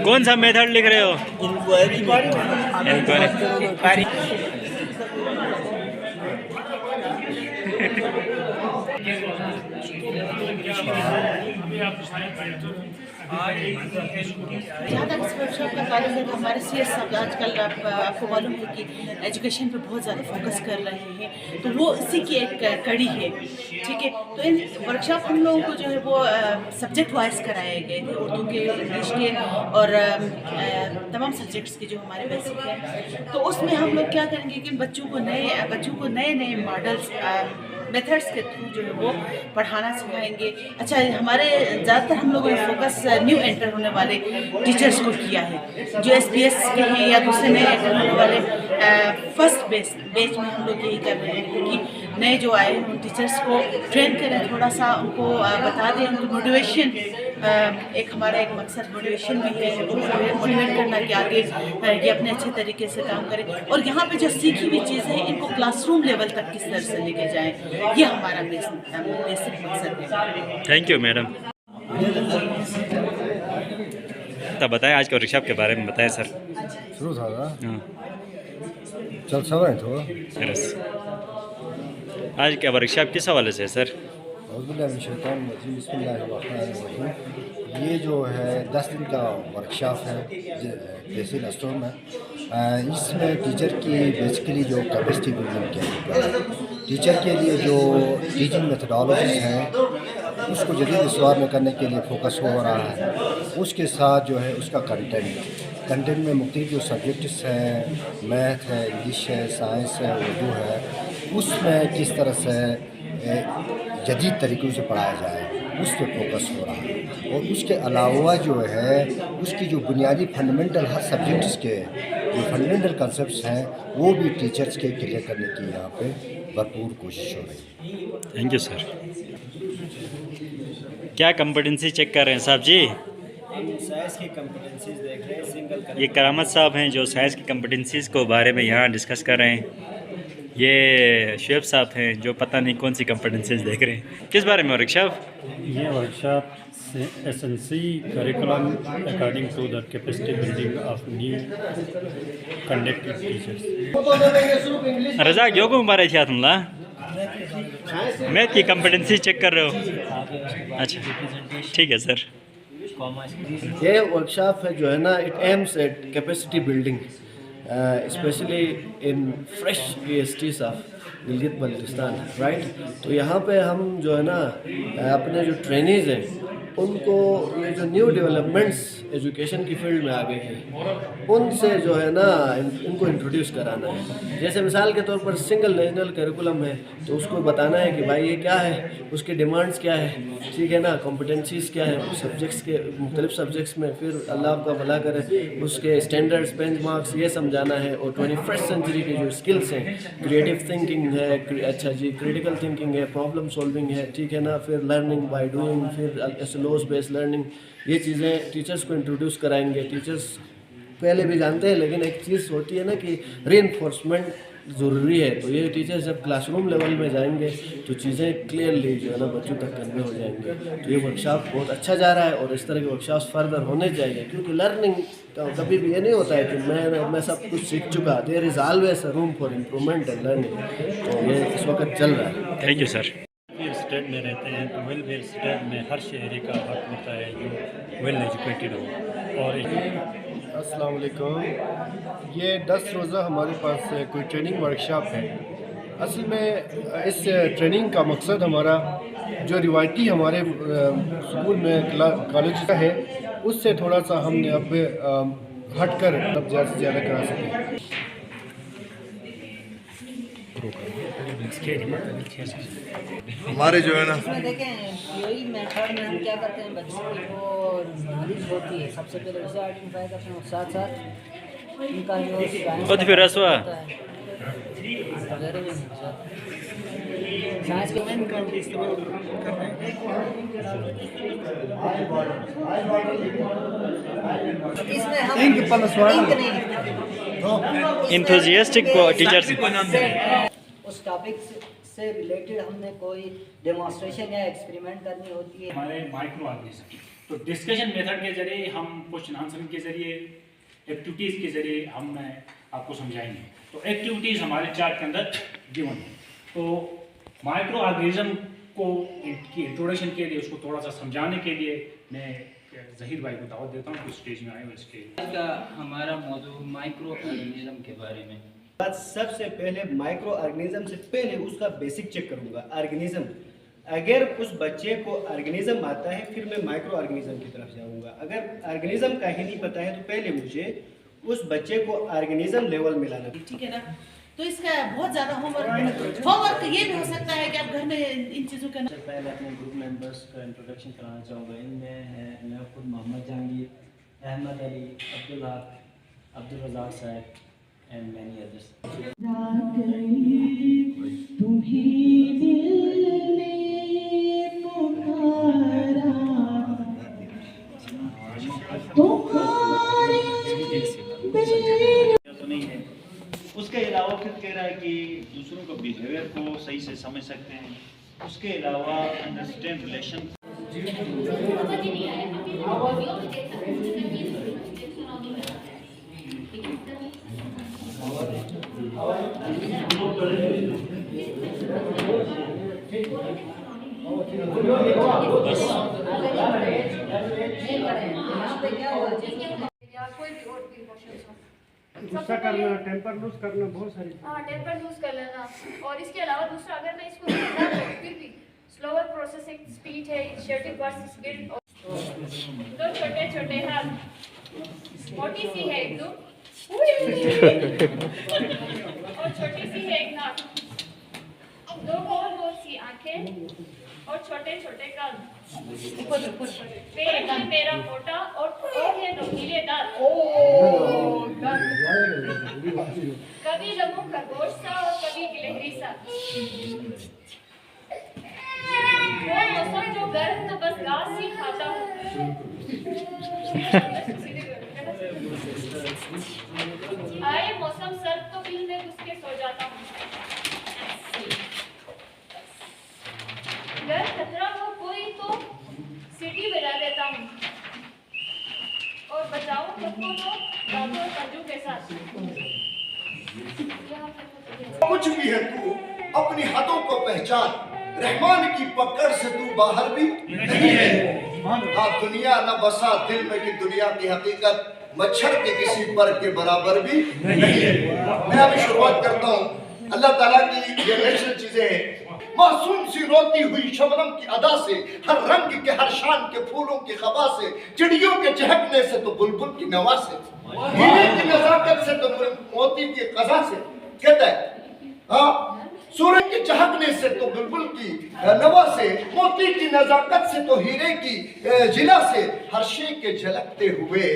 कौन सा मेथड लिख रहे हो? इंक्वायरी। जहाँ तक इस वर्कशॉप का ताल्लुक है, हमारे CS साहब आजकल आपको मालूम है कि एजुकेशन पे बहुत ज़्यादा फोकस कर रहे हैं, तो वो इसी की एक कड़ी है। ठीक है, तो इन वर्कशॉप हम लोगों को जो है वो सब्जेक्ट वाइज कराए गए थे, उर्दू के, इंग्लिश के और तमाम सब्जेक्ट्स के जो हमारे बेसिक हैं। तो उसमें हम लोग क्या करेंगे कि बच्चों को नए नए मॉडल्स मेथड्स के थ्रू जो है वो पढ़ाना सिखाएंगे। अच्छा, हमारे ज़्यादातर हम लोगों ने फोकस न्यू एंटर होने वाले टीचर्स को किया है, जो SPS के हैं या दूसरे नए एंटर होने वाले फर्स्ट बैच में हम लोग यही कर रहे हैं कि नए जो आए हैं उन टीचर्स को ट्रेन करें, थोड़ा सा उनको बता दें, उनको मोटिवेशन, एक हमारा एक मकसद मोटिवेशन भी है, मोटिवेट करना कि आगे ये अपने अच्छे तरीके से काम करें और यहाँ पे जो सीखी हुई चीज़ें हैं इनको क्लासरूम लेवल तक किस तरह से लेके जाएं, ये हमारा बेसिक मकसद है। Thank you madam. तब बताएं आज के वर्कशॉप के बारे में बताएं सर। शुरू था ना? हाँ चल सब है तो सरस। आज का वर्कशॉप किस हवाले से है सर? ये जो है 10 दिन का वर्कशॉप है तहसील स्टोर में। इसमें टीचर की बेसिकली जो कैपेसिटी बिल्डिंग किया, टीचर के लिए जो टीचिंग मेथडोलॉजीज हैं उसको जदीद इसवार में करने के लिए फोकस हो रहा है। उसके साथ जो है उसका कंटेंट में मुख्तलिफ जो सब्जेक्ट्स हैं, मैथ है, इंग्लिश है, साइंस है, उर्दू है, उसमें किस तरह से जदीद तरीक़ों से पढ़ाया जाए उस पर फोकस हो रहा है। और उसके अलावा जो है उसकी जो बुनियादी फंडामेंटल हर सब्जेक्ट्स के जो फंडामेंटल कंसेप्ट्स हैं वो भी टीचर्स के क्लियर करने की यहाँ पे भरपूर कोशिश हो रही है। Thank you sir. क्या कॉम्पिटेंसी चेक कर रहे हैं साहब जी? साइंस की कॉम्पिटेंसीज देख रहे हैं, सिंगल ये करामत साहब हैं जो साइंस की कॉम्पिटेंसीज़ को बारे में यहाँ डिस्कस कर रहे हैं। ये शुएब साहब हैं जो पता नहीं कौन सी कॉम्पिटेंसीज देख रहे हैं। किस बारे में वर्कशॉप? ये वर्कशॉप एसेंसी curriculum according to the capacity building of new conducted teachers. Raza क्यों को मुबारक है तुमला? मैथ की कॉम्पिटेंसी चेक कर रहे हो? अच्छा ठीक है सर। ये वर्कशॉप है जो है ना, it aims at capacity building specially in fresh ESTs of Gilgit Baltistan, right. तो यहाँ पे हम जो है ना अपने जो ट्रेनीज़ हैं उनको ये जो न्यू डेवलपमेंट्स एजुकेशन की फील्ड में आ गई हैं उनसे जो है ना इनको इंट्रोड्यूस कराना है। जैसे मिसाल के तौर पर सिंगल नेशनल करिकुलम है तो उसको बताना है कि भाई ये क्या है, उसके डिमांड्स क्या है, ठीक है ना, कॉम्पिटेंसीज़ क्या है सब्जेक्ट्स के, मुख्तलिफ सब्जेक्ट्स में, फिर अल्लाह आपका भला करे उसके स्टैंडर्ड्स, बेंचमार्क्स ये समझाना है। और 21st सेंचुरी की जो स्किल्स हैं, क्रिएटिव थिंकिंग है, अच्छा जी, क्रिटिकल थिंकिंग है, प्रॉब्लम सॉल्विंग है, ठीक है ना, फिर लर्निंग बाय डूइंग, फिर SLOs बेस्ड लर्निंग, ये चीज़ें टीचर्स को इंट्रोड्यूस कराएंगे। टीचर्स पहले भी जानते हैं लेकिन एक चीज़ होती है ना कि रीइंफोर्समेंट ज़रूरी है। तो ये टीचर्स जब क्लासरूम लेवल में जाएंगे तो चीज़ें क्लियरली जो है ना बच्चों तक कन्वे हो जाएंगे। तो ये वर्कशॉप बहुत अच्छा जा रहा है और इस तरह के वर्कशॉप फर्दर होने चाहिए, क्योंकि लर्निंग का कभी भी ये नहीं होता है कि मैं सब कुछ सीख चुका। There is always a room for improvement and learning. तो ये इस वक्त चल रहा है। Thank you sir. स्टेट में रहते हैं तो वेलफेयर स्टेट में हर शहरी का हक होता है जो वेल एजुकेटेड हो। और अस्सलाम वालेकुम। ये 10 रोज़ा हमारे पास कोई ट्रेनिंग वर्कशॉप है। असल में इस ट्रेनिंग का मकसद हमारा जो रिवायती हमारे स्कूल में कॉलेज का है उससे थोड़ा सा हमने अब हट कर ज़्यादा से ज़्यादा करा सकें। हमारे जो है ना देखें यही मेथड में हम क्या करते हैं, बच्चों की जो नॉलेज होती है सबसे पहले उसे आइडेंटिफाई करते हैं और साथ साथ उनका जो फिर रसवा साइंस के इसमें हम लिंक नहीं इंथुजियास्टिक टीचर्स उस टॉपिक उससे रिलेटेड हमने कोई डेमोन्स्ट्रेशन या एक्सपेरिमेंट करनी होती है। हमारे माइक्रो ऑर्गेनिज्म, तो डिस्कशन मेथड के जरिए हम क्वेश्चन आंसरिंग के जरिए एक्टिविटीज़ के जरिए हम आपको समझाएंगे। तो एक्टिविटीज़ हमारे चार्ट के अंदर गिवन है। तो माइक्रो ऑर्गेनिज्म को की इंट्रोडक्शन के लिए, उसको थोड़ा सा समझाने के लिए मैं ज़हीर भाई को दावत देता हूँ कि स्टेज में आए और स्टेज का हमारा मौजूद माइक्रो ऑर्गेनिज्म के बारे में। सबसे पहले माइक्रो ऑर्गेनिज्म से पहले उसका बेसिक चेक करूंगा। ऑर्गेनिज्म, अगर उस बच्चे को ऑर्गेनिज्म आता है फिर मैं माइक्रो ऑर्गेनिज्म की तरफ जाऊंगा। अगर ऑर्गेनिज्म का ही नहीं पता है तो पहले मुझे उस बच्चे को ऑर्गेनिज्म लेवल मिलाना। ठीक है ना। तो इसका बहुत ज़्यादा होमवर्क ये भी हो सकता है कि आप घर में इन चीज़ों का पहले अपने ग्रुप मेंबर्स का इंट्रोडक्शन कराना चाहूँगा। इनमें है मैं खुद मोहम्मद जहांगीर, अहमद अली, अब्दुल हक, अब्दुल रज़ाक साहब एंड मैनी अदर्स। उसके अलावा फिर कह रहा है कि दूसरों का बिहेवियर को सही से समझ सकते हैं। उसके अलावा अंडरस्टैंड रिलेशन। गुस्सा करना, टेम्पर लूज करना, बहुत सारी। हाँ, टेम्पर लूज कर लेना। और इसके अलावा दूसरा, अगर मैं इसको फिर भी स्लोअर प्रोसेसिंग स्पीड है, इनिशिएटिव वर्सेस स्किल। दो छोटे छोटे हाथ, मोटी सी है एक दुम और छोटी सी है एक नाक, दो गोल गोल सी आंखें और छोटे छोटे कान। पेट है मेरा मोटा और है नुकीले दांत। कभी लबों खरगोश सा और कभी गिलहरी सा। वो मौसम जो गर्म तो बस घास ही खाता हूँ। आए मौसम सर्द तो बिल में घुस के सो जाता हूँ। घर खतरा हो कोई तो सीटी बजा देता हूँ और बचाऊं खुद को तो बाबू और संजू के साथ। कुछ भी है तू अपनी हदों को पहचान, रहमान की पकड़ से तू बाहर भी नहीं है। हाँ, दुनिया न बसा दिल में कि दुनिया की हकीकत मच्छर के किसी पर के बराबर भी नहीं है। मैं अभी शुरुआत करता हूँ। अल्लाह ताला की ये नेचुरल चीजें हैं। मासूम सी रोती हुई शबनम की अदा से, हर रंग के हर शान के फूलों की खबा से, चिड़ियों के चहकने से तो बुलबुल की नवा से, हीरे की नजाकत से तो मोती की कज़ा से। कहता है हाँ, सूरज के चहकने से तो बुलबुल की नवा से, मोती की नजाकत से तो हीरे की जिला से, हर शे के झलकते हुए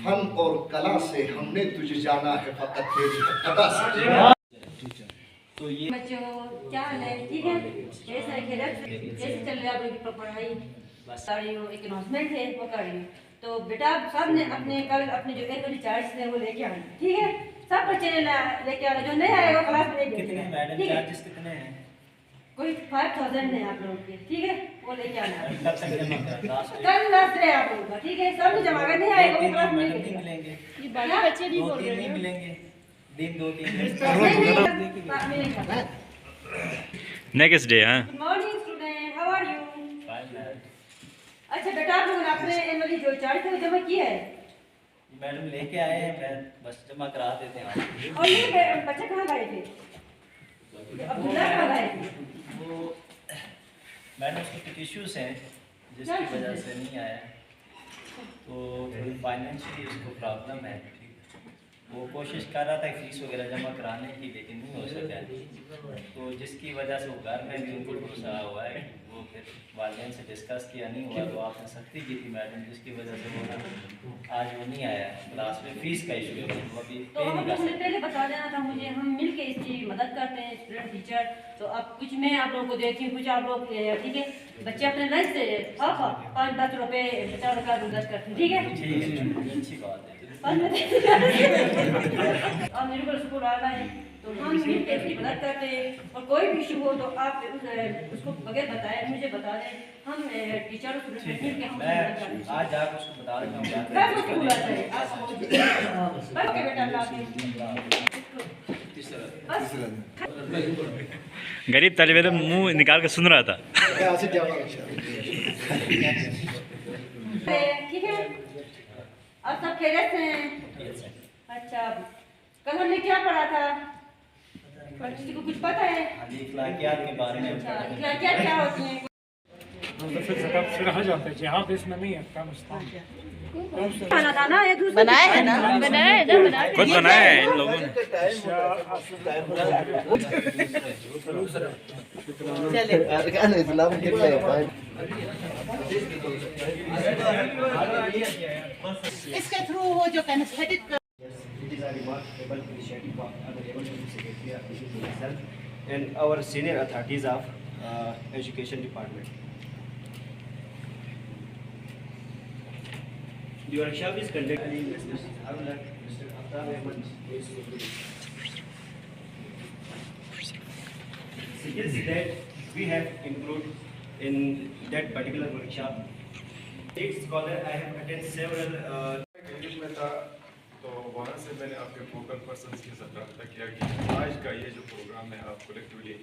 फन और कला से, हमने तुझे जाना है फकत तेरी अदा से। तो ये बच्चों क्या हाल है? ठीक है, कैसे चल रही है आपकी पढ़ाई? बस एक अनाउंसमेंट है वो कर रही हूँ। तो बेटा सब ने अपने कल अपने जो एनुअल चार्ज है वो लेके आना। ठीक है, सब बच्चे ने लेके आना। जो नहीं आएगा क्लास में नहीं मैडम चार्जेस कितने हैं? कोई 5000 है आप लोगों के। ठीक है, वो लेके आना। कल लास्ट है आप लोगों का। ठीक है, सब जमा कर नहीं आएगा वो क्लास में नहीं मिलेंगे। ये बड़े बच्चे नहीं बोल रहे हैं। मिलेंगे दिन 2-3 नेक्स्ट डे। हाँ, good morning student, how are you? अच्छा बेटा, आप लोगों ने अपने एनुअल जो चार्ज है जमा किया है? मैडम लेके आए हैं, मैं बस जमा करा देते हैं। और ये बच्चे कहाँ गए थे? अब्दुल्ला कहाँ गए थे? वो मैडम उसके कुछ इश्यूज हैं जिसकी वजह से नहीं आया। तो थोड़ी फाइनेंशियली उसको प्रॉब्लम है। वो कोशिश कर रहा था फीस वगैरह जमा कराने की, लेकिन नहीं हो सका। तो जिसकी वजह से वो घर में भी उनको गुस्सा हुआ है। वो फिर वालिदैन से डिस्कस किया, नहीं हुआ तो आपने सख्ती की थी मैडम, जिसकी वजह से वो ना आज वो नहीं आया क्लास में। फीस का इशू है, वो अभी तो हम लोगों ने पहले बता देना था मुझे, हम मिल के इसकी मदद करते हैं स्टूडेंट टीचर। तो अब कुछ मैं आप लोगों को देती हूँ, कुछ आप लोग। ठीक है, बच्चे अपने लंच से 5-10 रुपये बचा रखा मदद करते हैं। ठीक है, अच्छी बात है। और मेरे को स्कूल आ रहा है तो हम मिलकर इसकी मदद करते हैं और कोई भी इशू हो तो आप उसको बगैर बताए मुझे बता दें, हम टीचर मिल के हम मैं आज आप उसको बता देता हूँ ओके बेटा गरीब तालिब इल्म मुंह निकाल के सुन रहा था। ठीक है, अब सब खैरियत से हैं? अच्छा, कल हमने क्या पढ़ा था? किसी को कुछ पता है? इखलाकियात के बारे में। अच्छा, इखलाकियात क्या होती हैं? फिर आ जाते हैं जहाँ पे इसमें नहीं है खाना था ना, ये दूसरा बनाया है ना, खुद बनाया है इन लोगों ने। इसके थ्रू वो जो kinaesthetic It is a remarkable initiative of Honorable Secretary of Education itself and our senior authorities of Education Department. The workshop is conducted in Mr. Aftab Ahmed skills that we have included in that particular workshop. Each scholar I have attended several में था तो वहाँ से मैंने आपके focal persons के साथ रब्ता किया कि आज का ये जो प्रोग्राम है आप कलेक्टिवली